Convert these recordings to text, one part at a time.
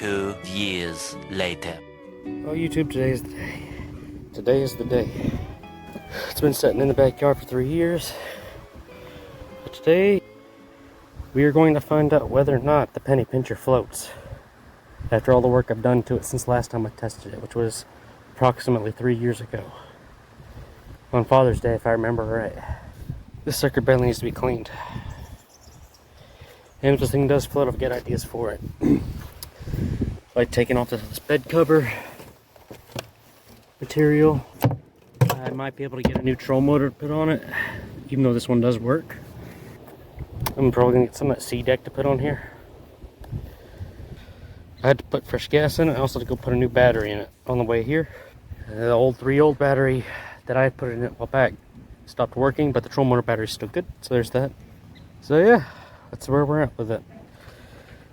2 years later. Oh, YouTube, today is the day. Today is the day. It's been sitting in the backyard for 3 years. But today, we are going to find out whether or not the penny pincher floats. After all the work I've done to it since last time I tested it, which was approximately 3 years ago. On Father's Day, if I remember right. This sucker badly needs to be cleaned. And if this thing does float, I've got ideas for it. Like taking off this bed cover material. I might be able to get a new troll motor to put on it, even though this one does work. I'm probably gonna get some of that C-deck to put on here. I had to put fresh gas in it. I also had to go put a new battery in it on the way here. The old 3-year-old battery that I had put in it a while back stopped working, but the troll motor battery is still good, so there's that. So yeah, that's where we're at with it.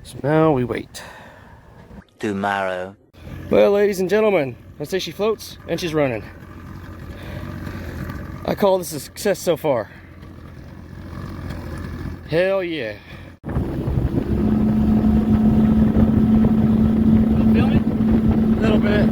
So now we wait. Tomorrow. Well, ladies and gentlemen, let's say she floats and she's running. I call this a success so far. Hell yeah. Feel me? A little bit.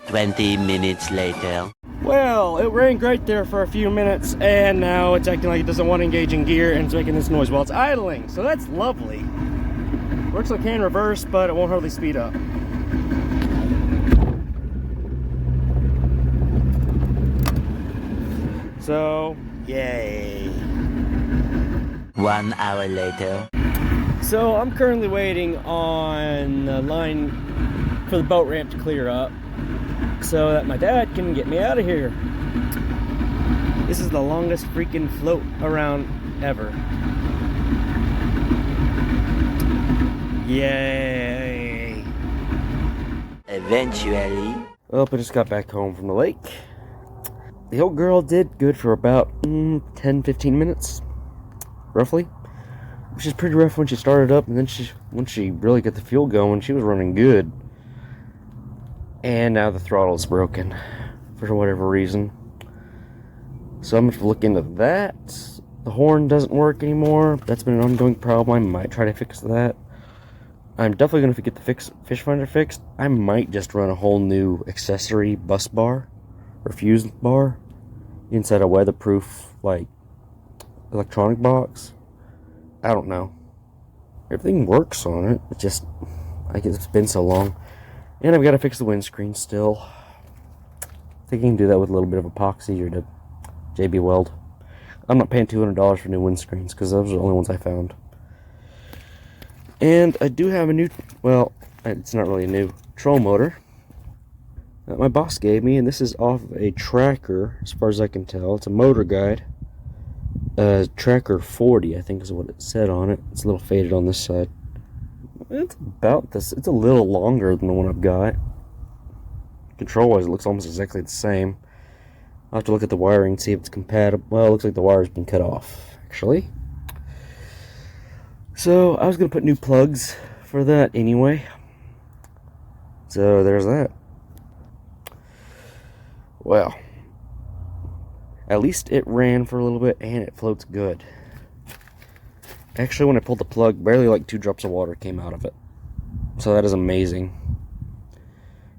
20 minutes later. Well, it rained great there for a few minutes, and now it's acting like it doesn't want to engage in gear, and it's making this noise while it's idling. So that's lovely. Works like can reverse, but it won't hardly speed up. So, yay. 1 hour later. So I'm currently waiting on the line for the boat ramp to clear up, so that my dad can get me out of here. This is the longest freaking float around ever. Yay! Eventually. Well, I just got back home from the lake. The old girl did good for about 10-15 minutes, roughly. Which is pretty rough when she started up, and then once she really got the fuel going, she was running good. And now the throttle is broken for whatever reason. So I'm going to look into that. The horn doesn't work anymore. That's been an ongoing problem. I might try to fix that. I'm definitely going to get the fish finder fixed. I might just run a whole new accessory bus bar or fuse bar inside a weatherproof, like, electronic box. I don't know. Everything works on it. It just, I guess it's been so long. And I've got to fix the windscreen still. I think you can do that with a little bit of epoxy or the JB Weld. I'm not paying $200 for new windscreens because those are the only ones I found. And I do have a new, well, it's not really a new, troll motor that my boss gave me, and this is off a tracker, as far as I can tell. It's a motor guide. Tracker 40, I think is what it said on it. It's a little faded on this side. It's about this. It's a little longer than the one I've got. Control-wise, it looks almost exactly the same. I'll have to look at the wiring, see if it's compatible. Well, it looks like the wire's been cut off, actually. So, I was going to put new plugs for that anyway. So, there's that. Well, at least it ran for a little bit, and it floats good. Actually, when I pulled the plug, barely like 2 drops of water came out of it. So that is amazing.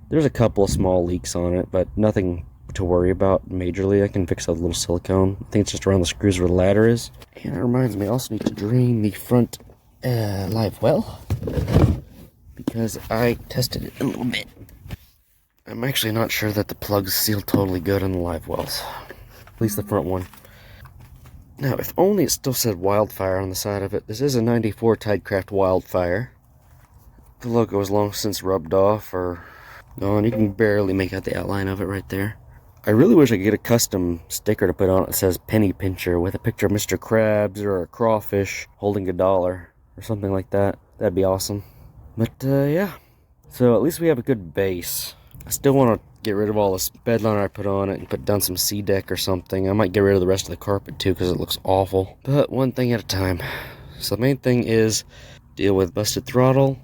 There's a couple of small leaks on it, but nothing to worry about majorly. I can fix that with a little silicone. I think it's just around the screws where the ladder is. And that reminds me, I also need to drain the front live well, because I tested it a little bit. I'm actually not sure that the plugs seal totally good on the live wells. At least the front one. Now, if only it still said Wildfire on the side of it. This is a 94 Tidecraft Wildfire. The logo is long since rubbed off or gone. You can barely make out the outline of it right there. I really wish I could get a custom sticker to put on it that says Penny Pincher with a picture of Mr. Krabs or a crawfish holding $1 or something like that. That'd be awesome. But, yeah. So, at least we have a good base. I still want to get rid of all this bed liner I put on it and put down some C-deck or something. I might get rid of the rest of the carpet too because it looks awful. But one thing at a time. So the main thing is deal with busted throttle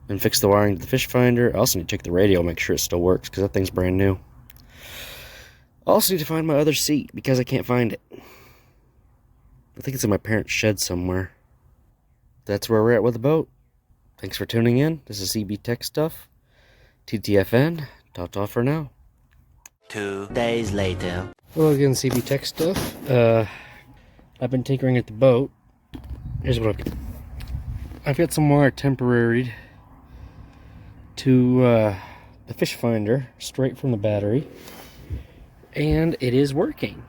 and fix the wiring to the fish finder. I also need to check the radio, make sure it still works, because that thing's brand new. I also need to find my other seat, because I can't find it. I think it's in my parents' shed somewhere. That's where we're at with the boat. Thanks for tuning in. This is CB Tech Stuff. TTFN. Ta-ta for now. 2 days later. Hello again, CB Tech Stuff. I've been tinkering at the boat. Here's what I've got some wire temporaried to the fish finder straight from the battery, and it is working.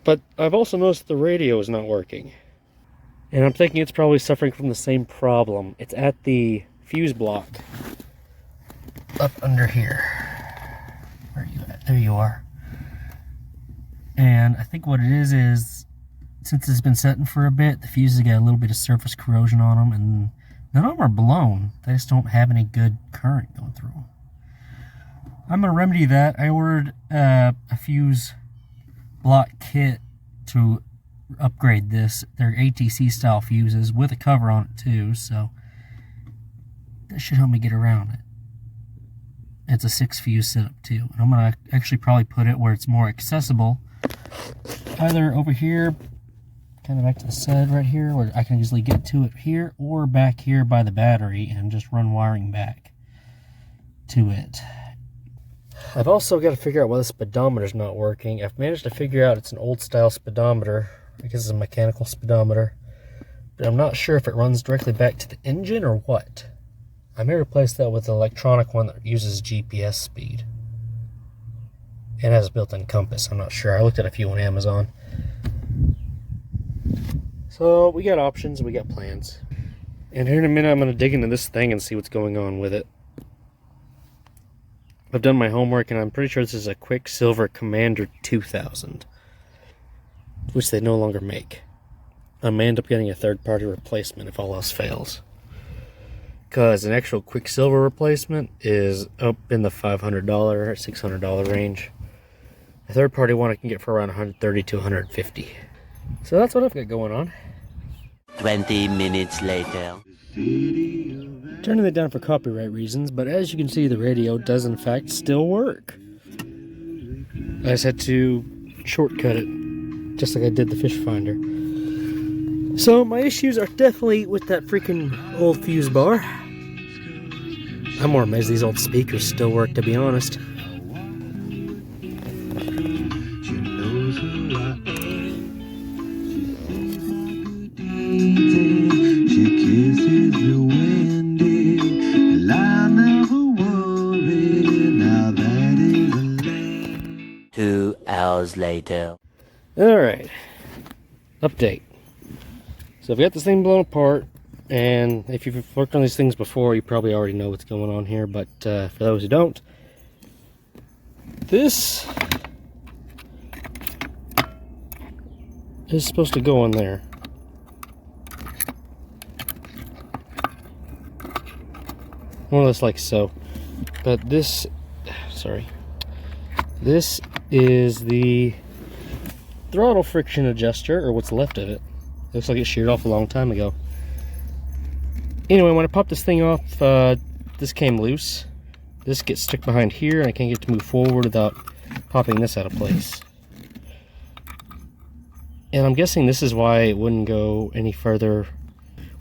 But I've also noticed the radio is not working, and I'm thinking it's probably suffering from the same problem. It's at the fuse block up under here. Where are you at? There you are. And I think what it is since it's been setting for a bit, the fuses got a little bit of surface corrosion on them, and none of them are blown. They just don't have any good current going through them. I'm going to remedy that. I ordered a fuse block kit to upgrade this. They're ATC style fuses with a cover on it too, so that should help me get around it. It's a 6 fuse setup too, and I'm going to actually probably put it where it's more accessible, either over here, kind of back to the side right here, where I can easily get to it here, or back here by the battery and just run wiring back to it. I've also got to figure out why the speedometer's not working. I've managed to figure out it's an old style speedometer. I guess it's a mechanical speedometer, but I'm not sure if it runs directly back to the engine or what. I may replace that with an electronic one that uses GPS speed. It has a built-in compass, I'm not sure. I looked at a few on Amazon. So we got options, we got plans. And here in a minute I'm going to dig into this thing and see what's going on with it. I've done my homework and I'm pretty sure this is a Quicksilver Commander 2000, which they no longer make. I may end up getting a third-party replacement if all else fails, because an actual Quicksilver replacement is up in the $500 or $600 range. A third-party one I can get for around $130 to $150. So that's what I've got going on. 20 minutes later. Turning it down for copyright reasons, but as you can see, the radio does in fact still work. I just had to shortcut it, just like I did the fish finder. So my issues are definitely with that freaking old fuse bar. I'm more amazed these old speakers still work, to be honest. She kisses the windy, and I never worry. Now that is a lady. 2 hours later. Alright, update. So I've got this thing blown apart, and if you've worked on these things before, you probably already know what's going on here, but for those who don't, this is supposed to go in there. More or less like so. But this, this is the throttle friction adjuster, or what's left of it. Looks like it sheared off a long time ago. Anyway, when I popped this thing off, this came loose. This gets stuck behind here, and I can't get to move forward without popping this out of place. And I'm guessing this is why it wouldn't go any further,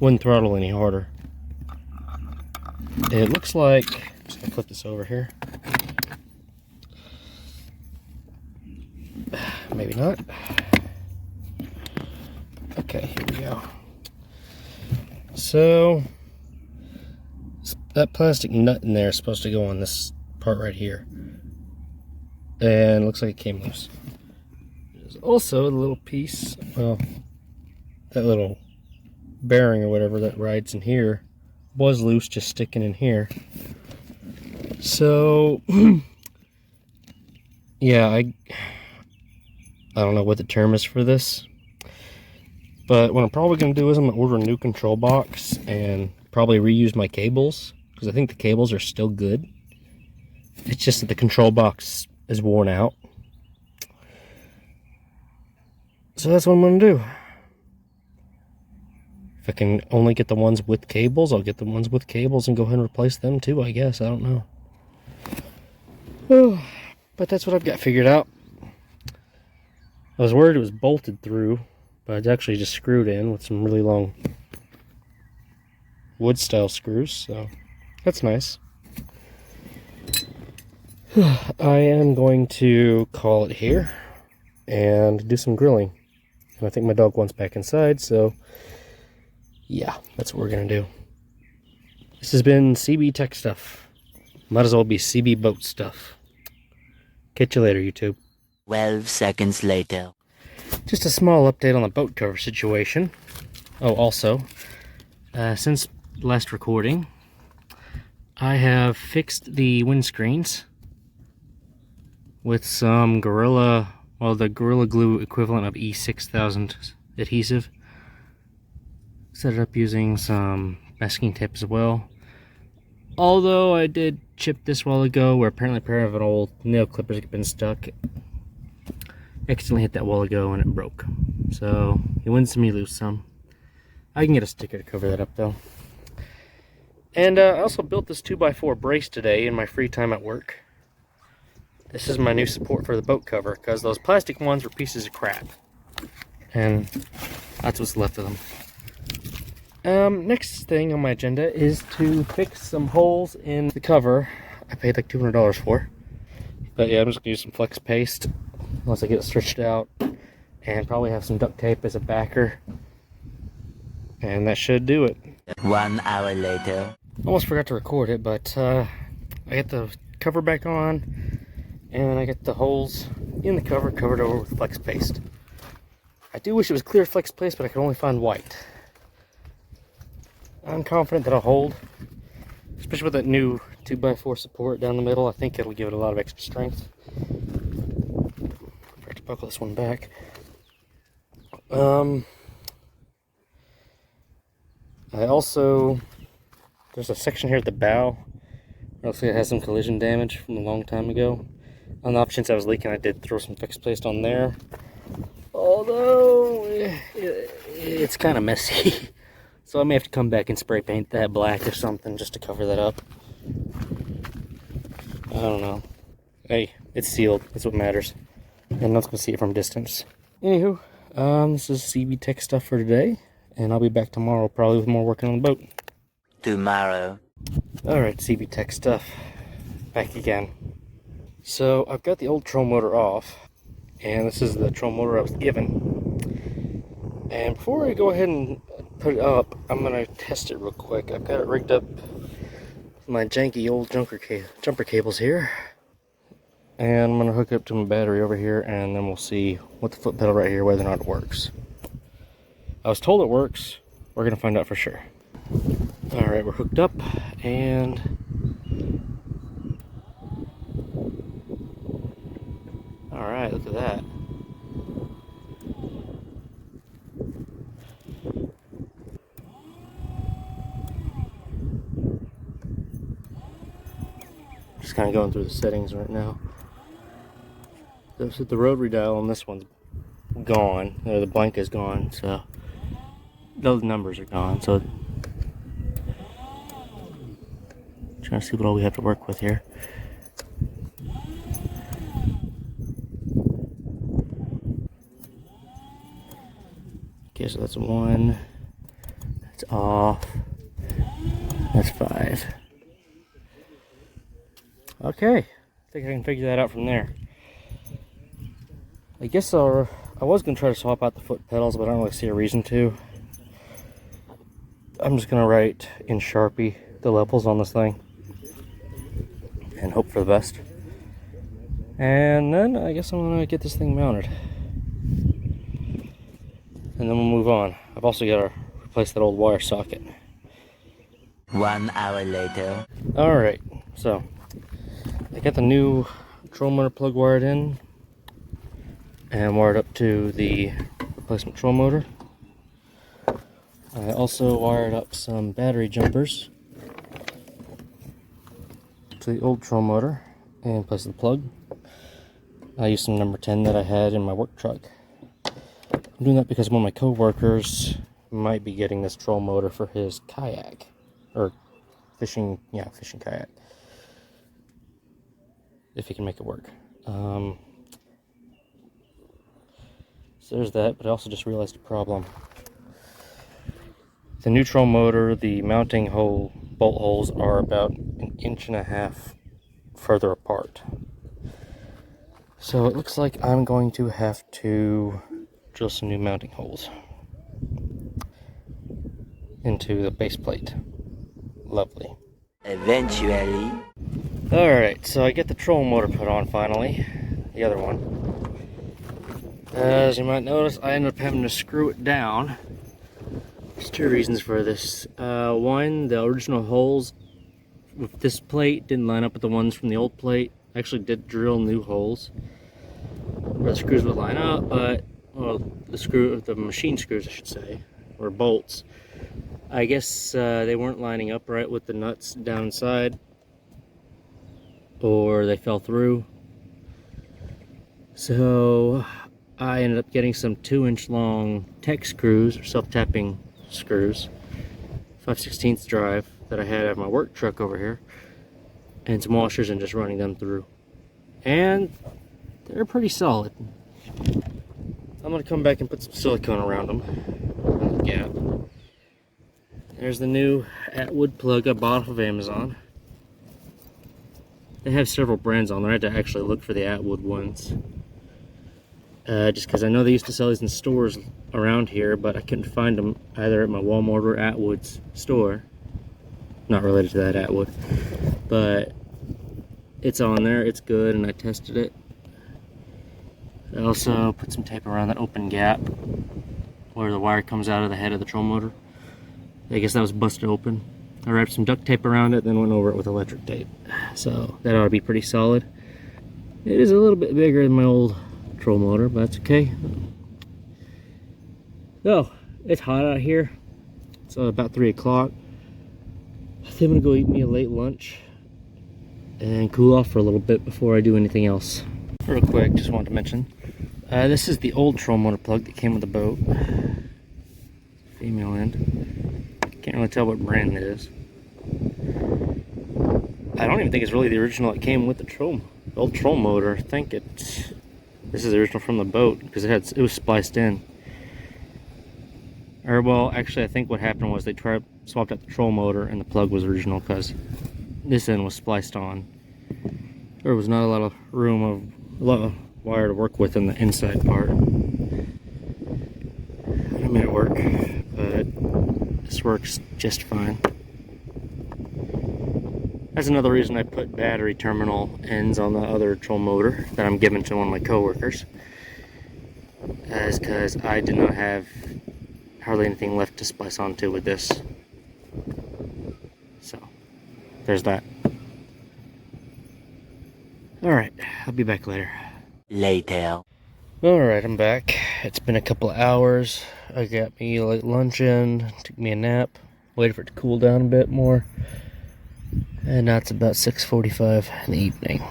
wouldn't throttle any harder. It looks like, I'm just gonna flip this over here. Maybe not. Okay, here we go. So, that plastic nut in there is supposed to go on this part right here. And it looks like it came loose. There's also a little piece, well, that little bearing or whatever that rides in here was loose, just sticking in here. So, yeah, I don't know what the term is for this, but what I'm probably going to do is I'm going to order a new control box and probably reuse my cables, because I think the cables are still good. It's just that the control box is worn out. So that's what I'm going to do. If I can only get the ones with cables, I'll get the ones with cables and go ahead and replace them too, I guess. I don't know. Oh, but that's what I've got figured out. I was worried it was bolted through, but it's actually just screwed in with some really long wood style screws, so that's nice. I am going to call it here and do some grilling. And I think my dog wants back inside, so yeah, that's what we're gonna do. This has been CB Tech Stuff. Might as well be CB Boat Stuff. Catch you later, YouTube. 12 seconds later. Just a small update on the boat cover situation. Oh, also, since last recording, I have fixed the windscreens with some the Gorilla Glue equivalent of E6000 adhesive. Set it up using some masking tape as well. Although I did chip this while ago, where apparently a pair of an old nail clippers had been stuck. Accidentally hit that while ago and it broke. So you win some, you lose some. I can get a sticker to cover that up though. And I also built this 2x4 brace today in my free time at work. This is my new support for the boat cover, because those plastic ones were pieces of crap. And that's what's left of them. Next thing on my agenda is to fix some holes in the cover. I paid like $200 for. But yeah, I'm just gonna use some flex paste once I get it stretched out, and probably have some duct tape as a backer. And that should do it. 1 hour later. Almost forgot to record it, but I got the cover back on, and I got the holes in the cover covered over with flex paste. I do wish it was clear flex paste, but I could only find white. I'm confident that I'll hold, especially with that new 2x4 support down the middle. I think it'll give it a lot of extra strength. I have to buckle this one back. I also, there's a section here at the bow. It looks like it has some collision damage from a long time ago. On the off chance I was leaking, I did throw some fix paste on there. Although, it's kind of messy. So I may have to come back and spray paint that black or something just to cover that up. I don't know. Hey, it's sealed. That's what matters. And no one's going to see it from a distance. Anywho, this is CB Tech Stuff for today. And I'll be back tomorrow, probably with more working on the boat. Tomorrow. Alright, CB Tech Stuff. Back again. So, I've got the old troll motor off. And this is the troll motor I was given. And before I go ahead and put it up, I'm going to test it real quick. I've got it rigged up with my janky old jumper cables here. And I'm going to hook it up to my battery over here, and then we'll see with the foot pedal right here whether or not it works. I was told it works. We're going to find out for sure. Alright, we're hooked up, and alright, look at that. Just kind of going through the settings right now. The rotary dial on this one's gone. The blank is gone, so those numbers are gone. So trying to see what all we have to work with here. Okay, so that's 1. That's off. That's 5. Okay, I think I can figure that out from there. I guess I was going to try to swap out the foot pedals, but I don't really see a reason to. I'm just going to write in Sharpie the levels on this thing and hope for the best. And then I guess I'm going to get this thing mounted. And then we'll move on. I've also got to replace that old wire socket. 1 hour later. Alright, so I got the new troll motor plug wired in and wired up to the replacement troll motor. I also wired up some battery jumpers to the old troll motor and place the plug. I used some number 10 that I had in my work truck. I'm doing that because one of my co-workers might be getting this troll motor for his kayak. Or fishing kayak. If he can make it work. So there's that, but I also just realized a problem. The new troll motor, the mounting bolt holes are about 1.5 inches further apart. So it looks like I'm going to have to drill some new mounting holes into the base plate. Lovely. Eventually. Alright, so I get the troll motor put on finally. The other one. As you might notice, I ended up having to screw it down. There's two reasons for this. One, the original holes with this plate didn't line up with the ones from the old plate. I actually did drill new holes where the screws would line up, but, well, the machine screws, I should say, or bolts. I guess they weren't lining up right with the nuts down inside, or they fell through. So I ended up getting some 2-inch long tech screws, or self-tapping screws, 5/16 drive that I had at my work truck over here, and some washers, and just running them through. And they're pretty solid. I'm gonna come back and put some silicone around them. Yeah. There's the new Atwood plug I bought off of Amazon. They have several brands on there. I had to actually look for the Atwood ones. Just because I know they used to sell these in stores around here, but I couldn't find them either at my Walmart or Atwood's store. Not related to that Atwood. But it's on there, it's good, and I tested it. I also put some tape around that open gap where the wire comes out of the head of the troll motor. I guess that was busted open. I wrapped some duct tape around it, then went over it with electric tape. So that ought to be pretty solid. It is a little bit bigger than my old troll motor, but that's okay. Oh, it's hot out here. It's about 3 o'clock. I think I'm gonna go eat me a late lunch and cool off for a little bit before I do anything else. Real quick, just wanted to mention, this is the old troll motor plug that came with the boat. Female end. Can't really tell what brand it is. I don't even think it's really the original that came with the old troll motor. I think this is the original from the boat, because it was spliced in. Or, well, actually I think what happened was they swapped out the troll motor and the plug was original, because this end was spliced on. There was not a lot of wire to work with in the inside part. I made it work, but this works just fine. That's another reason I put battery terminal ends on the other troll motor that I'm giving to one of my coworkers. Is because I did not have hardly anything left to splice onto with this. So, there's that. Alright, I'll be back later. Later. Alright, I'm back. It's been a couple of hours. I got me a late lunch in, took me a nap, waited for it to cool down a bit more. And now it's about 6:45 in the evening.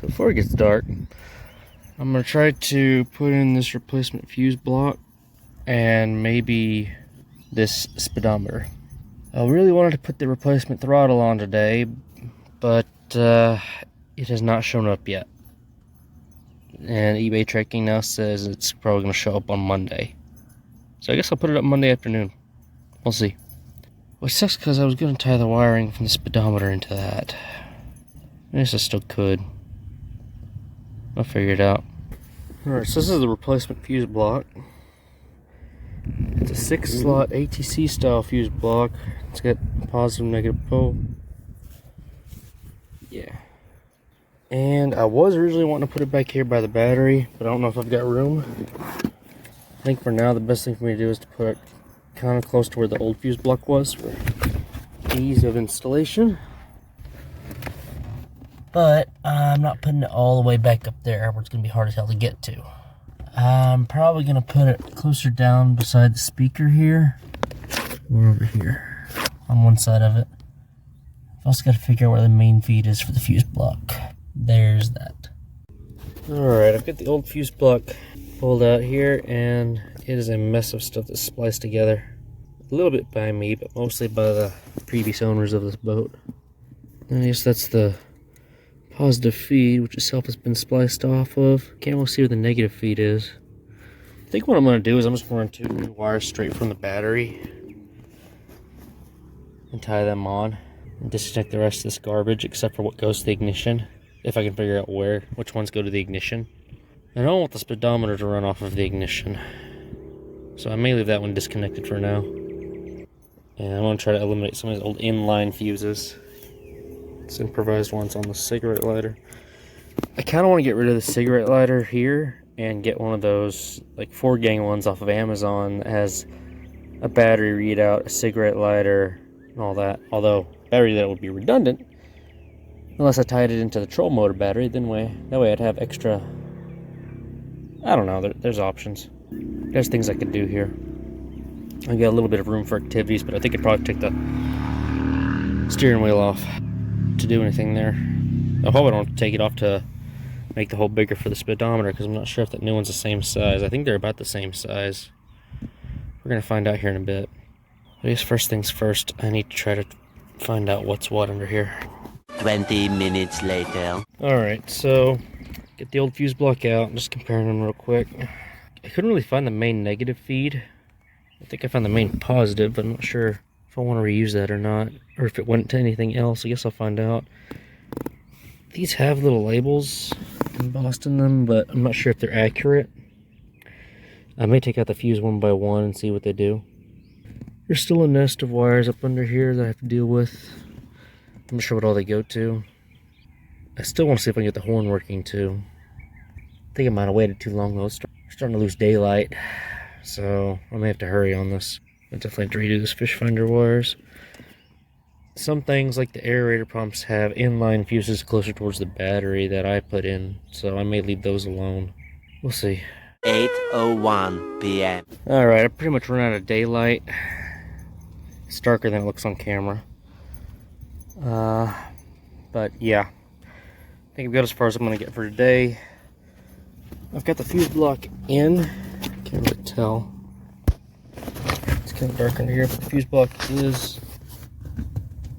So before it gets dark, I'm going to try to put in this replacement fuse block and maybe this speedometer. I really wanted to put the replacement throttle on today, but it has not shown up yet. And eBay tracking now says it's probably going to show up on Monday. So I guess I'll put it up Monday afternoon. We'll see. Which sucks because I was going to tie the wiring from the speedometer into that. I guess I still could. I'll figure it out. Alright, so this is the replacement fuse block. It's a 6-slot ATC style fuse block. It's got positive and negative pole. Yeah. And I was originally wanting to put it back here by the battery, but I don't know if I've got room. I think for now the best thing for me to do is to put it kind of close to where the old fuse block was for ease of installation. But I'm not putting it all the way back up there where it's going to be hard as hell to get to. I'm probably going to put it closer down beside the speaker here, or over here on one side of it. I've also got to figure out where the main feed is for the fuse block. There's that. Alright, I've got the old fuse block pulled out here, and It is a mess of stuff that's spliced together. A little bit by me, but mostly by the previous owners of this boat. And I guess that's the positive feed, which itself has been spliced off of. Can't really see where the negative feed is. I think what I'm going to do is I'm just going to run 2 new wires straight from the battery and tie them on and disconnect the rest of this garbage except for what goes to the ignition, if I can figure out which ones go to the ignition. And I don't want the speedometer to run off of the ignition, so I may leave that one disconnected for now. And I'm going to try to eliminate some of these old inline fuses. It's improvised ones on the cigarette lighter. I kind of want to get rid of the cigarette lighter here and get one of those like 4-gang ones off of Amazon that has a battery readout, a cigarette lighter, and all that. Although battery that would be redundant unless I tied it into the troll motor battery. That way I'd have extra. I don't know. There's options. There's things I could do here. I got a little bit of room for activities, but I think I'd probably take the steering wheel off to do anything there. I hope I don't take it off to make the hole bigger for the speedometer, because I'm not sure if that new one's the same size. I think they're about the same size. We're going to find out here in a bit. I guess first things first, I need to try to find out what's what under here. 20 minutes later. Alright, so get the old fuse block out. I'm just comparing them real quick. I couldn't really find the main negative feed. I think I found the main positive, but I'm not sure if I want to reuse that or not, or if it went to anything else. I guess I'll find out. These have little labels embossed in them, but I'm not sure if they're accurate. I may take out the fuse one by one and see what they do. There's still a nest of wires up under here that I have to deal with. I'm not sure what all they go to. I still want to see if I can get the horn working too. I think I might have waited too long though. It's starting to lose daylight, so I may have to hurry on this. I definitely have to redo this fish finder wires. Some things like the aerator pumps have inline fuses closer towards the battery that I put in, so I may leave those alone. We'll see. 8:01 p.m. Alright, I pretty much run out of daylight. It's darker than it looks on camera. But yeah, I think I've got as far as I'm going to get for today. I've got the fuse block in. Can't really tell. It's kind of dark under here, but the fuse block is...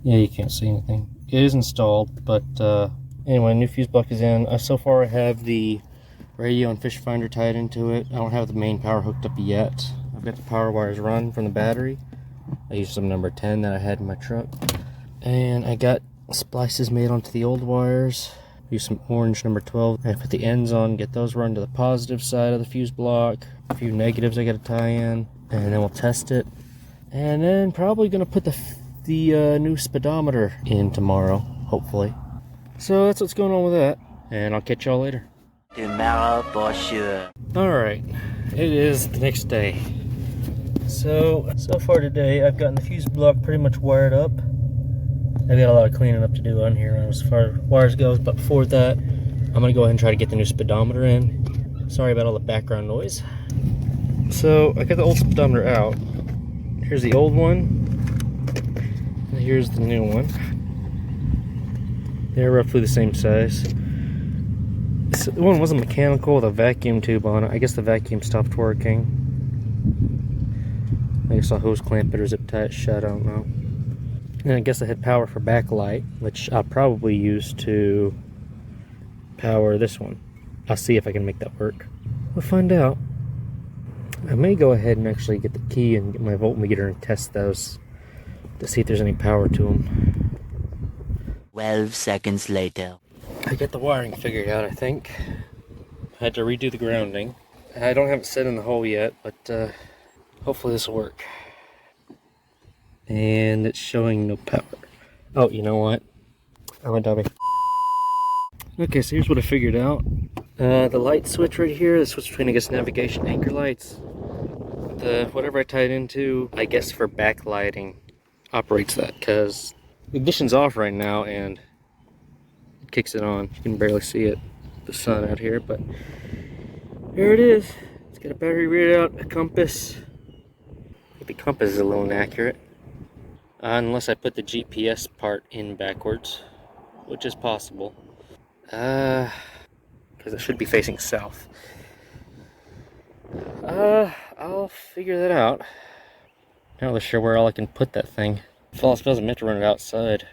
Yeah, you can't see anything. It is installed, but anyway, new fuse block is in. So far I have the radio and fish finder tied into it. I don't have the main power hooked up yet. I've got the power wires run from the battery. I used some number 10 that I had in my truck. And I got splices made onto the old wires. Use some orange number 12. I put the ends on, get those run to the positive side of the fuse block. A few negatives I got to tie in, and then we'll test it. And then probably going to put the new speedometer in tomorrow, hopefully. So that's what's going on with that, and I'll catch y'all later. Tomorrow for sure. Alright, it is the next day. So far today, I've gotten the fuse block pretty much wired up. I've got a lot of cleaning up to do on here as far as wires goes, but before that, I'm going to go ahead and try to get the new speedometer in. Sorry about all the background noise. So, I got the old speedometer out. Here's the old one, and here's the new one. They're roughly the same size. This one wasn't mechanical with a vacuum tube on it. I guess the vacuum stopped working. I guess I'll hose clamp it or zip tie it shut, I don't know. And I guess I had power for backlight, which I'll probably use to power this one. I'll see if I can make that work. We'll find out. I may go ahead and actually get the key and get my voltmeter and test those to see if there's any power to them. 12 seconds later. I got the wiring figured out, I think. I had to redo the grounding. I don't have it set in the hole yet, but hopefully this will work. And it's showing no power. Oh, you know what? I'm a dummy. Okay, so here's what I figured out. The light switch right here, the switch between, I guess, navigation anchor lights. Whatever I tied into, I guess for backlighting, operates that, because the ignition's off right now and it kicks it on. You can barely see it, the sun out here, but there it is. It's got a battery readout, a compass. I think the compass is a little inaccurate. Unless I put the GPS part in backwards, which is possible. Because it should be facing south. I'll figure that out. Not really sure where all I can put that thing. If all I suppose I meant to run it outside.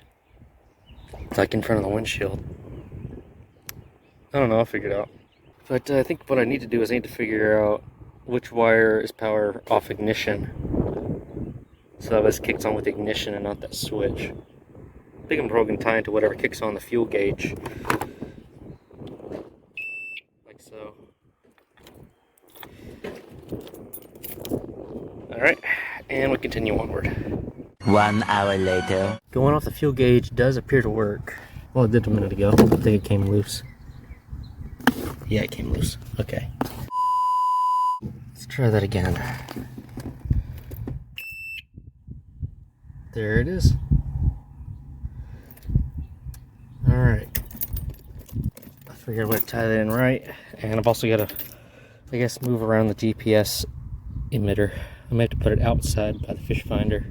It's like in front of the windshield. I don't know, I'll figure it out. But I think what I need to do is I need to figure out which wire is power off ignition. So that this kicks on with ignition and not that switch. I think I'm probably going to tie into whatever kicks on the fuel gauge. Like so. Alright, and we continue onward. 1 hour later. Going off the fuel gauge does appear to work. Well, it did a minute ago. I think it came loose. Yeah, it came loose. Okay. Let's try that again. There it is. Alright. I figured I would tie that in right. And I've also got to, I guess, move around the GPS emitter. I may have to put it outside by the fish finder.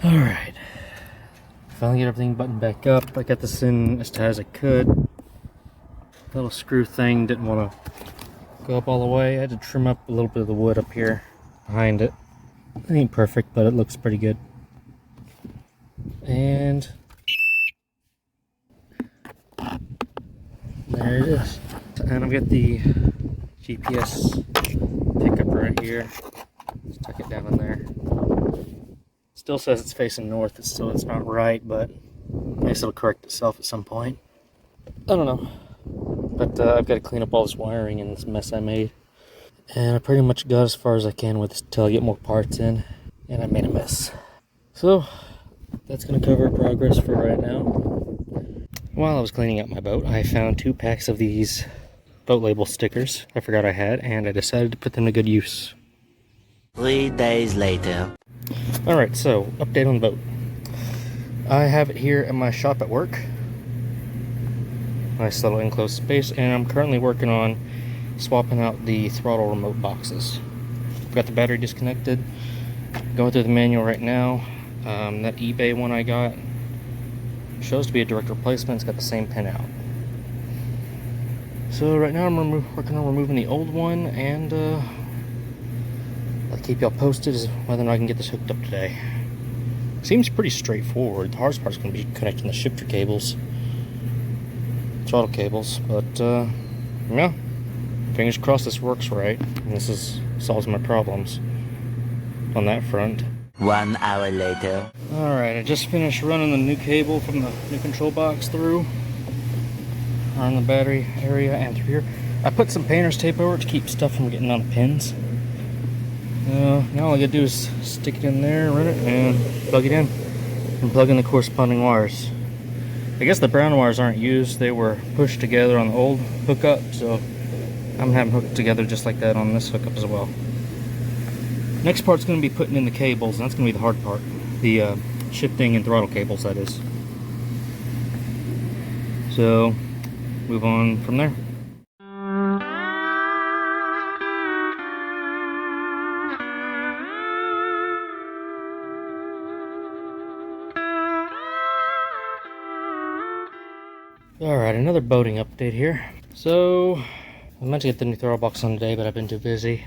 Alright. Finally get everything buttoned back up. I got this in as tight as I could. Little screw thing didn't want to go up all the way. I had to trim up a little bit of the wood up here behind it. It ain't perfect, but it looks pretty good. And there it is. And I've got the GPS pickup right here. Just tuck it down in there. Still says it's facing north. It's not right, but I guess it'll correct itself at some point. I don't know. But I've got to clean up all this wiring and this mess I made. And I pretty much got as far as I can with this until I get more parts in. And I made a mess. So, that's going to cover progress for right now. While I was cleaning up my boat, I found 2 packs of these boat label stickers I forgot I had, and I decided to put them to good use. 3 days later. Alright, so, update on the boat. I have it here at my shop at work. Nice little enclosed space, and I'm currently working on swapping out the throttle remote boxes. I've got the battery disconnected. Going through the manual right now. That eBay one I got shows to be a direct replacement. It's got the same pin out. So right now I'm working on removing the old one, and I'll keep y'all posted as whether or not I can get this hooked up today. Seems pretty straightforward. The hardest part's going to be connecting the shifter cables. Throttle cables, but yeah, fingers crossed this works right and this solves my problems on that front. 1 hour later. Alright, I just finished running the new cable from the new control box through on the battery area and through here. I put some painter's tape over it to keep stuff from getting on the pins. Now all I gotta do is stick it in there, run it, and plug it in and plug in the corresponding wires. I guess the brown wires aren't used. They were pushed together on the old hookup, so I'm gonna have them hooked together just like that on this hookup as well. Next part's gonna be putting in the cables, and that's gonna be the hard part. The shifting and throttle cables, that is. So, move on from there. Alright, another boating update here. So, I meant to get the new throttle box on today, but I've been too busy.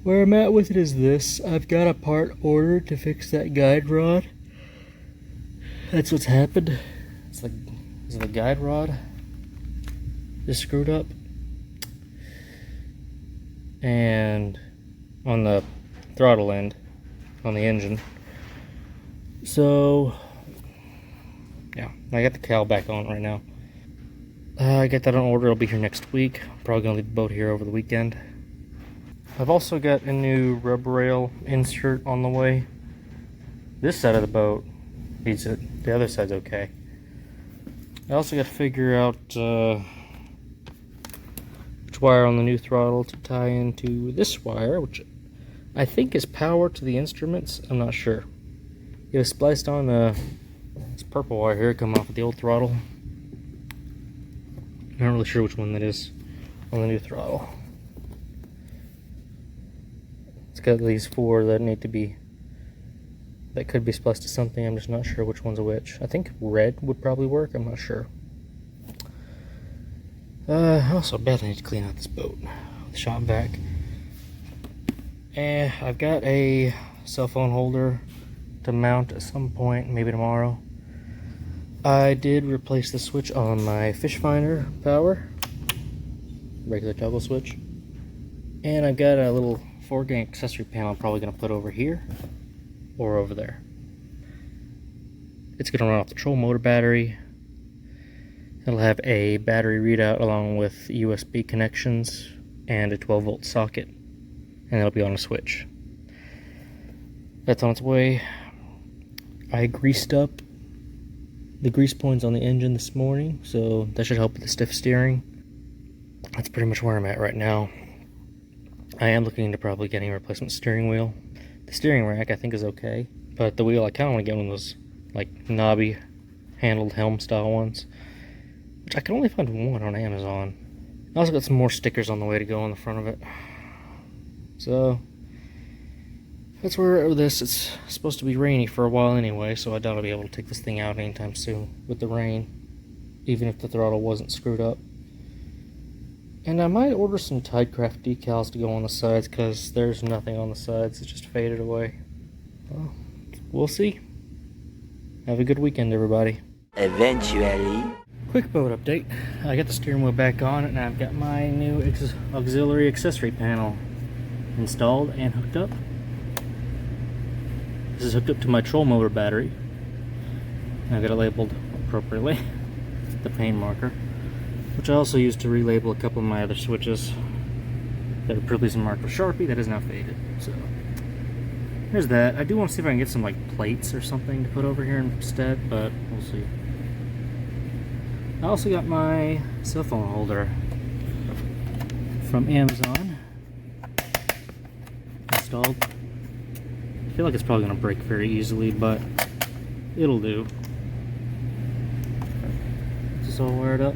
Where I'm at with it is this. I've got a part ordered to fix that guide rod. That's what's happened. It's the guide rod is screwed up. And on the throttle end, on the engine. So, yeah, I got the cowl back on right now. I got that on order. It'll be here next week. I'm probably gonna leave the boat here over the weekend. I've also got a new rub rail insert on the way. This side of the boat needs it. The other side's okay. I also got to figure out which wire on the new throttle to tie into this wire, which I think is power to the instruments. I'm not sure. It was spliced on this purple wire here coming off of the old throttle. I'm not really sure which one that is on the new throttle. It's got these 4 that could be spliced to something. I'm just not sure which one's which. I think red would probably work. I'm not sure. I also badly need to clean out this boat. the shop vac. And I've got a cell phone holder to mount at some point, maybe tomorrow. I did replace the switch on my fish finder power, regular toggle switch. And I've got a little 4-gang accessory panel I'm probably going to put over here or over there. It's going to run off the Throttle motor battery. It'll have a battery readout along with USB connections and a 12-volt socket, and it'll be on a switch. That's on its way. I greased up the grease points on the engine this morning, so that should help with the stiff steering. That's pretty much where I'm at right now. I am looking into probably getting a replacement steering wheel. The steering rack I think is okay, but the wheel I kind of want to get one of those like knobby handled helm style ones, which I can only find one on Amazon. I also got some more stickers on the way to go on the front of it. So that's where we're at with this. It's supposed to be rainy for a while anyway, so I doubt I'll be able to take this thing out anytime soon with the rain, even if the throttle wasn't screwed up. And I might order some Tidecraft decals to go on the sides, because there's nothing on the sides. It's just faded away. Well, we'll see. Have a good weekend, everybody. Eventually. Quick boat update. I got the steering wheel back on, and I've got my new auxiliary accessory panel installed and hooked up. This is hooked up to my Throttle motor battery. I got it labeled appropriately, the pain marker, which I also used to relabel a couple of my other switches that were previously marked with Sharpie that is now faded. So there's that. I do want to see if I can get some like plates or something to put over here instead, but we'll see. I also got my cell phone holder from Amazon installed. I feel like it's probably going to break very easily, but it'll do. This is all wired up.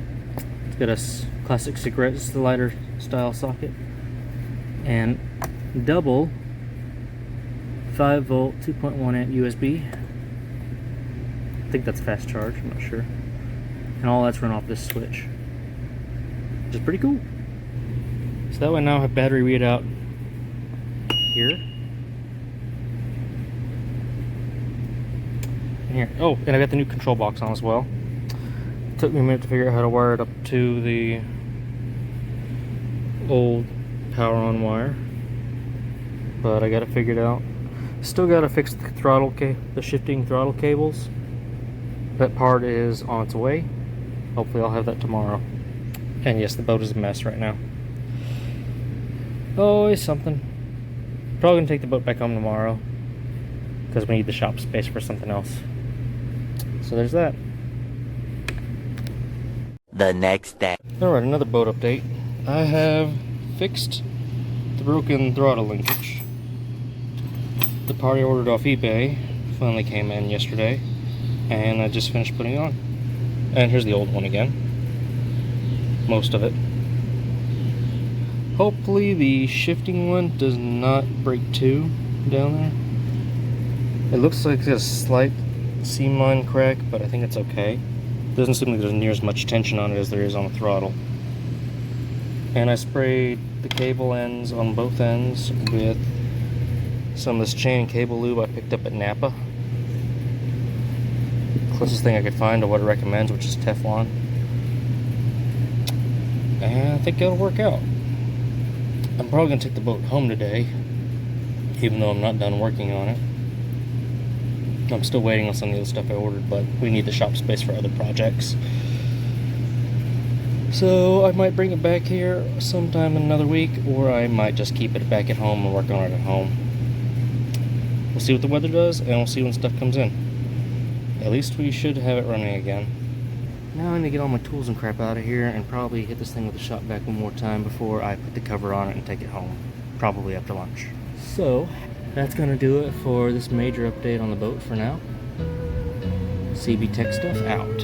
It's got a classic cigarette lighter style socket and double 5-volt 2.1 amp USB. I think that's fast charge, I'm not sure. And all that's run off this switch, which is pretty cool. So that way now I have battery readout here and here. Oh, and I got the new control box on as well. It took me a minute to figure out how to wire it up to the old power on wire, but I got it figured out. Still got to fix the throttle the shifting throttle cables. That part is on its way. Hopefully I'll have that tomorrow. And yes, the boat is a mess right now. Always something. Probably gonna take the boat back home tomorrow, because we need the shop space for something else. So there's that. The next day. Alright, another boat update. I have fixed the broken throttle linkage. The part I ordered off eBay finally came in yesterday, and I just finished putting it on. And here's the old one again. Most of it. Hopefully the shifting one does not break too down there. It looks like it's got a slight seam line crack, but I think it's okay. Doesn't seem like there's near as much tension on it as there is on the throttle. And I sprayed the cable ends on both ends with some of this chain and cable lube I picked up at Napa. Closest thing I could find to what it recommends, which is Teflon. And I think it'll work out. I'm probably going to take the boat home today, even though I'm not done working on it. I'm still waiting on some of the other stuff I ordered, but we need the shop space for other projects. So I might bring it back here sometime in another week, or I might just keep it back at home and work on it at home. We'll see what the weather does, and we'll see when stuff comes in. At least we should have it running again. Now I need to get all my tools and crap out of here and probably hit this thing with the shop vac one more time before I put the cover on it and take it home. Probably after lunch. So, that's going to do it for this major update on the boat for now. CB Tech Stuff out.